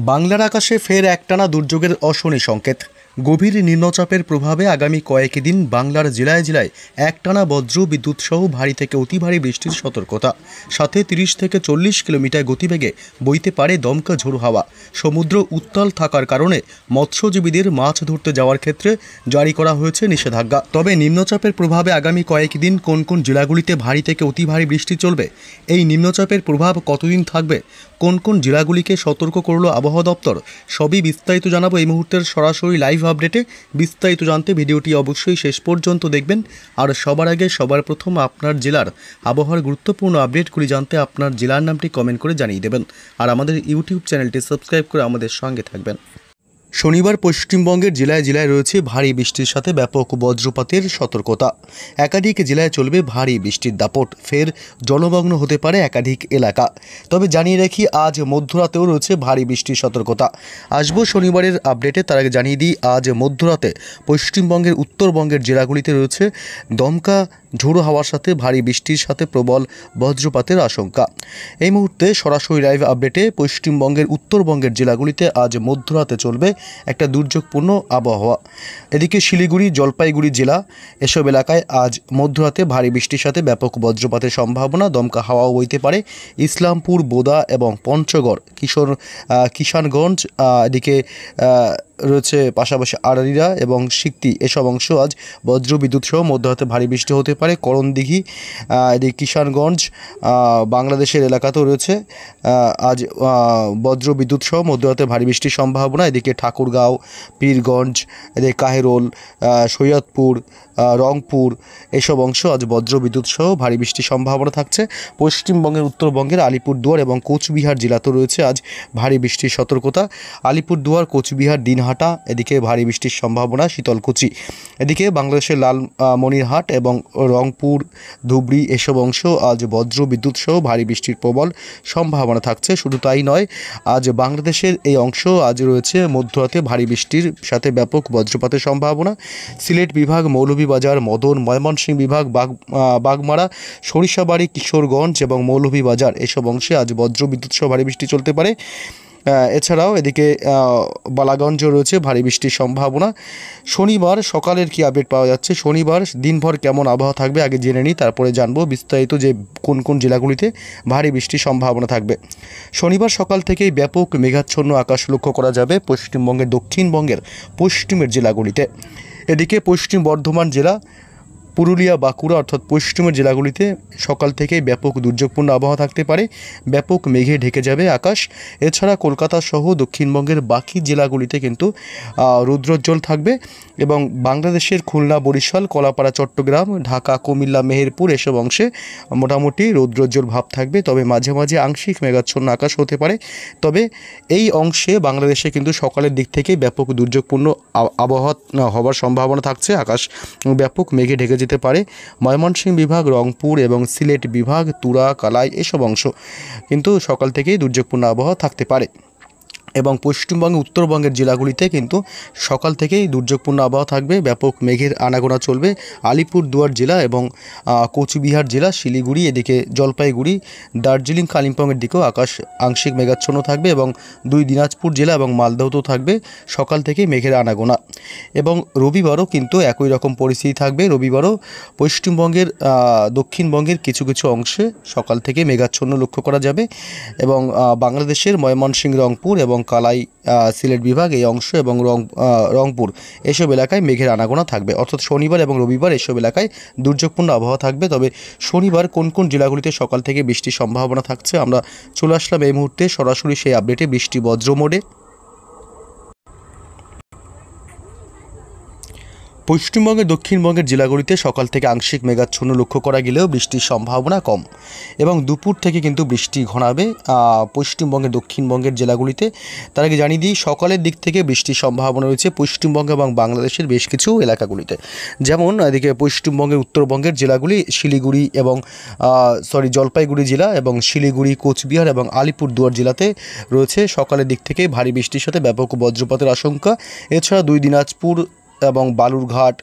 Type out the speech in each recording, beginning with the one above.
বাংলার আকাশে ফের একটানা দুর্যোগের অশনি সংকেত। গভীর নিম্নচাপের প্রভাবে আগামী কয়েকদিন বাংলার জেলায় জেলায় একটানা বজ্র বিদ্যুৎ সহ ভারী থেকে অতি ভারী বৃষ্টির সতর্কতা। সাথে 30 থেকে 40 কিলোমিটার গতিবেগে বইতে পারে দমকা ঝোড়ো হাওয়া। সমুদ্র উত্তাল থাকার কারণে মৎস্যজীবীদের মাছ ধরতে যাওয়ার ক্ষেত্রে জারি করা হয়েছে নিষেধাজ্ঞা। তবে নিম্নচাপের প্রভাবে আগামী কয়েকদিন কোন কোন জেলাগুলিতে ভারী থেকে অতি ভারী বৃষ্টি চলবে, এই নিম্নচাপের প্রভাব কতদিন থাকবে, কোন কোন জেলাগুলিকে সতর্ক করল আবহাওয়া দপ্তর, সবই বিস্তারিত জানাবো এই মুহূর্তের সরাসরি লাইভ আপডেটে। বিস্তারিত জানতে ভিডিওটি অবশ্যই শেষ পর্যন্ত দেখবেন। আর সবার আগে সবার প্রথম আপনার জেলার আবহাওয়ার গুরুত্বপূর্ণ আপডেটগুলি জানতে আপনার জেলার নামটি কমেন্ট করে জানিয়ে দেবেন। আর আমাদের ইউটিউব চ্যানেলটি সাবস্ক্রাইব করে আমাদের সঙ্গে থাকবেন। শনিবার পশ্চিমবঙ্গের জেলায় জেলায় রয়েছে ভারী বৃষ্টির সাথে ব্যাপক বজ্রপাতের সতর্কতা। একাধিক জেলায় চলবে ভারী বৃষ্টির দাপট, ফের জলমগ্ন হতে পারে একাধিক এলাকা। তবে জানিয়ে রাখি, আজ মধ্যরাতেও রয়েছে ভারী বৃষ্টির সতর্কতা। আসবো শনিবারের আপডেটে, তার আগে জানিয়ে দিই আজ মধ্যরাতে পশ্চিমবঙ্গের উত্তরবঙ্গের জেলাগুলিতে রয়েছে দমকা ঝোড়ো হাওয়ার সাথে ভারী বৃষ্টির সাথে প্রবল বজ্রপাতের আশঙ্কা। এই মুহূর্তে সরাসরি লাইভ আপডেটে পশ্চিমবঙ্গের উত্তরবঙ্গের জেলাগুলিতে আজ মধ্যরাতে চলবে একটা দুর্যোগপূর্ণ আবহাওয়া। এদিকে শিলিগুড়ি, জলপাইগুড়ি জেলা এসব এলাকায় আজ মধ্যরাতে ভারী বৃষ্টির সাথে ব্যাপক বজ্রপাতের সম্ভাবনা। দমকা হাওয়াও বইতে পারে ইসলামপুর, বোদা এবং পঞ্চগড়, কিষানগঞ্জ, এদিকে রয়েছে পাশাপাশি আড়ারিয়া এবং সিকটি, এসব অংশ আজ বজ্র বিদ্যুৎ সহ মধ্যরাতে ভারী বৃষ্টি হতে পারে। করণদিঘি, এদিকে কিষানগঞ্জ, বাংলাদেশের এলাকাতেও রয়েছে আজ বজ্র বিদ্যুৎ সহ মধ্যরাতে ভারী বৃষ্টির সম্ভাবনা। এদিকে ঠাকুরগাঁও, পীরগঞ্জ, এদিকে কাহেরোল, সৈয়দপুর, রংপুর, এসব অংশ আজ বজ্র বিদ্যুৎ সহ ভারী বৃষ্টির সম্ভাবনা থাকছে। পশ্চিমবঙ্গের উত্তরবঙ্গের আলিপুরদুয়ার এবং কোচবিহার জেলাতেও রয়েছে আজ ভারী বৃষ্টির সতর্কতা। আলিপুরদুয়ার, কোচবিহার, দিনহাটা, এদিকে ভারী বৃষ্টির সম্ভাবনা। শীতলকুচি, এদিকে বাংলাদেশের লালমনিরহাট এবং রংপুর, ধুবড়ি, এসব অংশ আজ বজ্র বিদ্যুৎ সহ ভারী বৃষ্টির প্রবল সম্ভাবনা থাকছে। শুধু তাই নয়, আজ বাংলাদেশের এই অংশ আজ রয়েছে মধ্যরাতে ভারী বৃষ্টির সাথে ব্যাপক বজ্রপাতের সম্ভাবনা। সিলেট বিভাগ, মৌলভীবাজার, মদন, ময়মনসিংহ বিভাগ, বাগমারা, সরিষাবাড়ি, কিশোরগঞ্জ এবং মৌলভীবাজার, এসব অংশে আজ বজ্র বিদ্যুৎ সহ ভারী বৃষ্টি চলতে পারে। এছাড়াও এদিকে বালাগঞ্জ রয়েছে ভারী বৃষ্টির সম্ভাবনা। শনিবার সকালের কি আপডেট পাওয়া যাচ্ছে, শনিবার দিনভর কেমন আবহাওয়া থাকবে আগে জেনে নিই, তারপরে জানবো বিস্তারিত যে কোন কোন জেলাগুলিতে ভারী বৃষ্টির সম্ভাবনা থাকবে। শনিবার সকাল থেকেই ব্যাপক মেঘাচ্ছন্ন আকাশ লক্ষ্য করা যাবে পশ্চিমবঙ্গের দক্ষিণবঙ্গের পশ্চিমের জেলাগুলিতে। এদিকে পশ্চিম বর্ধমান জেলা, পুরুলিয়া, বাঁকুড়া অর্থাৎ পশ্চিমের জেলাগুলিতে সকাল থেকেই ব্যাপক দুর্যোগপূর্ণ আবহাওয়া থাকতে পারে, ব্যাপক মেঘে ঢেকে যাবে আকাশ। এছাড়া কলকাতা সহ দক্ষিণবঙ্গের বাকি জেলাগুলিতে কিন্তু রৌদ্রোজ্জ্বল থাকবে এবং বাংলাদেশের খুলনা, বরিশাল, কলাপাড়া, চট্টগ্রাম, ঢাকা, কুমিল্লা, মেহেরপুর, এসব অংশে মোটামুটি রৌদ্রোজ্জ্বল ভাব থাকবে। তবে মাঝে মাঝে আংশিক মেঘাচ্ছন্ন আকাশ হতে পারে। তবে এই অংশে বাংলাদেশে কিন্তু সকালের দিক থেকেই ব্যাপক দুর্যোগপূর্ণ আবহাওয়া হওয়ার সম্ভাবনা থাকছে। আকাশ ব্যাপক মেঘে ঢেকে যেতে পারে। ময়মনসিংহ বিভাগ, রংপুর এবং সিলেট বিভাগ, তুরা, কালাই, এসব অংশ কিন্তু সকাল থেকেই দুর্যোগপূর্ণ আবহাওয়া থাকতে পারে এবং পশ্চিমবঙ্গের উত্তরবঙ্গের জেলাগুলিতে কিন্তু সকাল থেকেই দুর্যোগপূর্ণ আবহাওয়া থাকবে, ব্যাপক মেঘের আনাগোনা চলবে। আলিপুরদুয়ার জেলা এবং কোচবিহার জেলা, শিলিগুড়ি, এদিকে জলপাইগুড়ি, দার্জিলিং, কালিম্পংয়ের দিকেও আকাশ আংশিক মেঘাচ্ছন্ন থাকবে এবং দুই দিনাজপুর জেলা এবং মালদহতেও থাকবে সকাল থেকেই মেঘের আনাগোনা। এবং রবিবারও কিন্তু একই রকম পরিস্থিতি থাকবে। রবিবারও পশ্চিমবঙ্গের দক্ষিণবঙ্গের কিছু কিছু অংশে সকাল থেকে মেঘাচ্ছন্ন লক্ষ্য করা যাবে এবং বাংলাদেশের ময়মনসিংহ, রংপুর এবং কালাই, সিলেট বিভাগ এই অংশ এবং রংপুর, এসব এলাকায় মেঘের আনাগোনা থাকবে। অর্থাৎ শনিবার এবং রবিবার এসব এলাকায় দুর্যোগপূর্ণ আবহাওয়া থাকবে। তবে শনিবার কোন কোন জেলাগুলিতে সকাল থেকে বৃষ্টির সম্ভাবনা থাকছে আমরা চলে আসলাম এই মুহূর্তে সরাসরি সেই আপডেটে। বৃষ্টি বজ্র মোডে পশ্চিমবঙ্গের দক্ষিণবঙ্গের জেলাগুলিতে সকাল থেকে আংশিক মেঘাচ্ছন্ন লক্ষ্য করা গেলেও বৃষ্টির সম্ভাবনা কম এবং দুপুর থেকে কিন্তু বৃষ্টি ঘনাবে পশ্চিমবঙ্গের দক্ষিণবঙ্গের জেলাগুলিতে। তার আগে জানিয়ে দিই, সকালের দিক থেকে বৃষ্টির সম্ভাবনা রয়েছে পশ্চিমবঙ্গ এবং বাংলাদেশের বেশ কিছু এলাকাগুলিতে। যেমন এদিকে পশ্চিমবঙ্গের উত্তরবঙ্গের জেলাগুলি শিলিগুড়ি এবং জলপাইগুড়ি জেলা এবং শিলিগুড়ি, কোচবিহার এবং আলিপুরদুয়ার জেলাতে রয়েছে সকালের দিক থেকে ভারী বৃষ্টির সাথে ব্যাপক বজ্রপাতের আশঙ্কা। এছাড়া দুই দিনাজপুর এবং বালুরঘাট,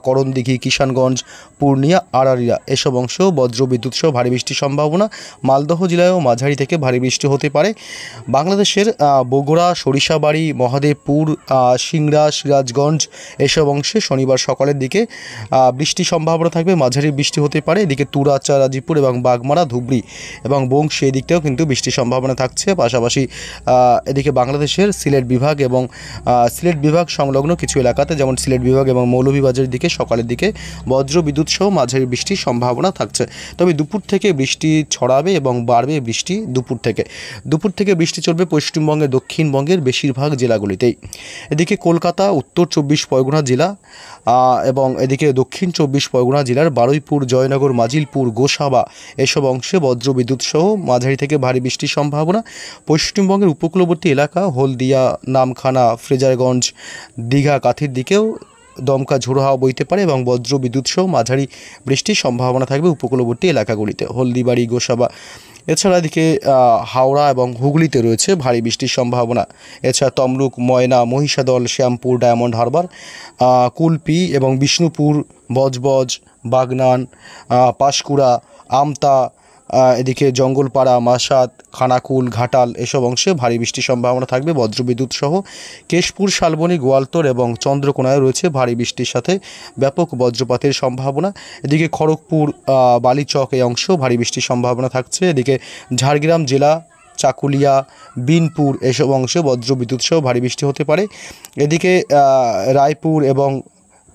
করণদিঘি, কিষানগঞ্জ, পূর্ণিয়া, আড়ারিয়া এসব অংশেও বজ্রবিদ্যুৎ সহ ভারী বৃষ্টির সম্ভাবনা। মালদহ জেলায়ও মাঝারি থেকে ভারী বৃষ্টি হতে পারে। বাংলাদেশের বগুড়া, সরিষাবাড়ি, মহাদেবপুর, সিংড়া, সিরাজগঞ্জ এসব অংশে শনিবার সকালের দিকে বৃষ্টির সম্ভাবনা থাকবে, মাঝারি বৃষ্টি হতে পারে। এদিকে তুরাচা, রাজীবপুর এবং বাগমারা, ধুবড়ি এবং বংশী এদিকটাও কিন্তু বৃষ্টির সম্ভাবনা থাকছে। পাশাপাশি এদিকে বাংলাদেশের সিলেট বিভাগ এবং সিলেট বিভাগ সংলগ্ন কিছু এলাকাতে, যেমন সিলেট বিভাগ এবং মৌলভীবাজারের দিকে সকালের দিকে বজ্রবিদ্যুৎ সহ মাঝারি বৃষ্টির সম্ভাবনা থাকছে। তবে দুপুর থেকে বৃষ্টি ছড়াবে এবং বাড়বে বৃষ্টি দুপুর থেকে বৃষ্টি চলবে পশ্চিমবঙ্গের দক্ষিণবঙ্গের বেশিরভাগ জেলাগুলিতেই। এদিকে কলকাতা, উত্তর 24 পরগনা জেলা এবং এদিকে দক্ষিণ 24 পরগনা জেলার বারুইপুর, জয়নগর, মাজিলপুর, গোসাবা এসব অংশে বজ্রবিদ্যুৎ সহ মাঝারি থেকে ভারী বৃষ্টির সম্ভাবনা। পশ্চিমবঙ্গের উপকূলবর্তী এলাকা হলদিয়া, নামখানা, ফ্রেজারগঞ্জ, দীঘা, কাঁথির দিকেও দমকা ঝোড়ো হাওয়া বইতে পারে এবং বজ্রবিদ্যুৎ সহ মাঝারি বৃষ্টির সম্ভাবনা থাকবে উপকূলবর্তী এলাকাগুলিতে, হলদিবাড়ি, গোসাবা। এছাড়া এদিকে হাওড়া এবং হুগলিতে রয়েছে ভারী বৃষ্টির সম্ভাবনা। এছাড়া তমলুক, ময়না, মহিষাদল, শ্যামপুর, ডায়মন্ড হারবার, কুলপি এবং বিষ্ণুপুর, বজবজ, বাগনান, পাঁশকুড়া, আমতা, এদিকে জঙ্গলপাড়া, মাসাদ, খানাকুল, ঘাটাল এসব অংশে ভারী বৃষ্টির সম্ভাবনা থাকবে বজ্রবিদ্যুৎ সহ। কেশপুর, শালবনী, গোয়ালতোড় এবং চন্দ্রকোনায় রয়েছে ভারী বৃষ্টির সাথে ব্যাপক বজ্রপাতের সম্ভাবনা। এদিকে খড়গপুর, বালিচক এই অংশেও ভারী বৃষ্টির সম্ভাবনা থাকছে। এদিকে ঝাড়গ্রাম জেলা, চাকুলিয়া, বিনপুর এসব অংশে বজ্রবিদ্যুৎ সহ ভারী বৃষ্টি হতে পারে। এদিকে রায়পুর এবং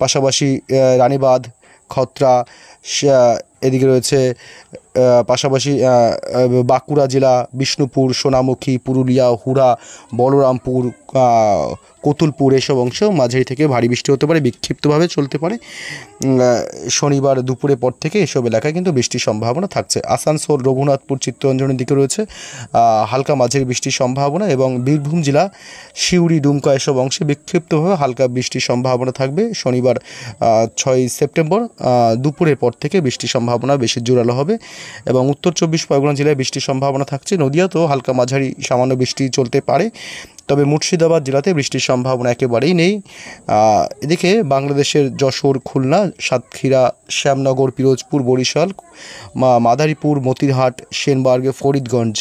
পাশাপাশি রানীবাঁধ, খত্রা, এদিকে রয়েছে পাশাপাশি বাঁকুড়া জেলা, বিষ্ণুপুর, সোনামুখী, পুরুলিয়া, হুড়া, বলরামপুর, কতুলপুর এসব অংশেও মাঝারি থেকে ভারী বৃষ্টি হতে পারে, বিক্ষিপ্তভাবে চলতে পারে। শনিবার দুপুরের পর থেকে এসব এলাকায় কিন্তু বৃষ্টির সম্ভাবনা থাকছে। আসানসোল, রঘুনাথপুর, চিত্তরঞ্জনের দিকে রয়েছে হালকা মাঝারি বৃষ্টির সম্ভাবনা এবং বীরভূম জেলা, সিউড়ি, ডুমকা এসব অংশে বিক্ষিপ্তভাবে হালকা বৃষ্টির সম্ভাবনা থাকবে। শনিবার 6 সেপ্টেম্বর দুপুরের পর থেকে বৃষ্টির সম্ভাবনা বেশি জোরালো হবে এবং উত্তর 24 পরগনা জেলায় বৃষ্টির সম্ভাবনা থাকছে। নদিয়াতেও হালকা মাঝারি সামান্য বৃষ্টি চলতে পারে, তবে মুর্শিদাবাদ জেলাতে বৃষ্টির সম্ভাবনা একেবারেই নেই। এদিকে বাংলাদেশের যশোর, খুলনা, সাতক্ষীরা, শ্যামনগর, পিরোজপুর, বরিশাল, মাদারীপুর, মতিরহাট, সেনবার্গ, ফরিদগঞ্জ,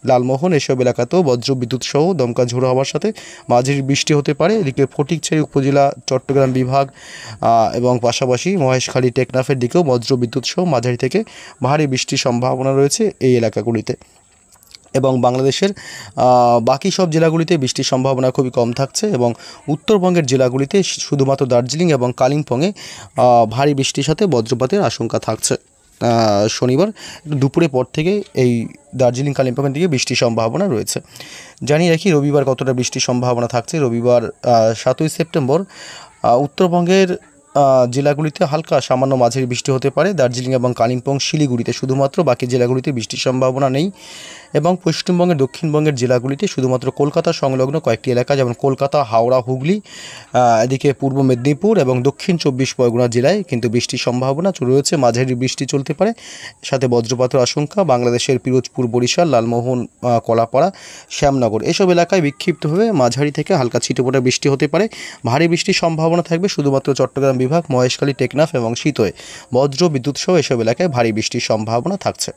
লালমোহন এসব এলাকাতেও বজ্রবিদ্যুৎ সহ দমকা ঝোড়ো হওয়ার সাথে মাঝারি বৃষ্টি হতে পারে। এদিকে ফটিকছড়ি উপজেলা, চট্টগ্রাম বিভাগ এবং পাশাপাশি মহেশখালী, টেকনাফের দিকেও বজ্রবিদ্যুৎ সহ মাঝারি থেকে ভারী বৃষ্টির সম্ভাবনা রয়েছে এই এলাকাগুলিতে। এবং বাংলাদেশের বাকি সব জেলাগুলিতে বৃষ্টির সম্ভাবনা খুবই কম থাকছে এবং উত্তরবঙ্গের জেলাগুলিতে শুধুমাত্র দার্জিলিং এবং কালিম্পংয়ে ভারী বৃষ্টির সাথে বজ্রপাতের আশঙ্কা থাকছে। শনিবার দুপুরের পর থেকে এই দার্জিলিং, কালিম্পংয়ের দিকে বৃষ্টির সম্ভাবনা রয়েছে। জানিয়ে রাখি রবিবার কতটা বৃষ্টির সম্ভাবনা থাকছে। রবিবার 7 সেপ্টেম্বর উত্তরবঙ্গের জেলাগুলিতে হালকা সামান্য মাঝারি বৃষ্টি হতে পারে। দার্জিলিং এবং কালিম্পং, শিলিগুড়িতে শুধুমাত্র, বাকি জেলাগুলিতে বৃষ্টির সম্ভাবনা নেই। এবং পশ্চিমবঙ্গের দক্ষিণবঙ্গের জেলাগুলিতে শুধুমাত্র কলকাতা সংলগ্ন কয়েকটি এলাকা, যেমন কলকাতা, হাওড়া, হুগলি, এদিকে পূর্ব মেদিনীপুর এবং দক্ষিণ 24 পরগনা জেলায় কিন্তু বৃষ্টির সম্ভাবনা রয়েছে, মাঝারি বৃষ্টি চলতে পারে, সাথে বজ্রপাতের আশঙ্কা। বাংলাদেশের পিরোজপুর, বরিশাল, লালমোহন, কলাপাড়া, শ্যামনগর এসব এলাকায় বিক্ষিপ্তভাবে মাঝারি থেকে হালকা ছিটেফোঁটা বৃষ্টি হতে পারে। ভারী বৃষ্টির সম্ভাবনা থাকবে শুধুমাত্র চট্টগ্রাম বিভাগ, মহেশখালী, টেকনাফ এবং শীতয়ে। বজ্র বিদ্যুৎ সহ এসব এলাকায় ভারী বৃষ্টির সম্ভাবনা থাকছে।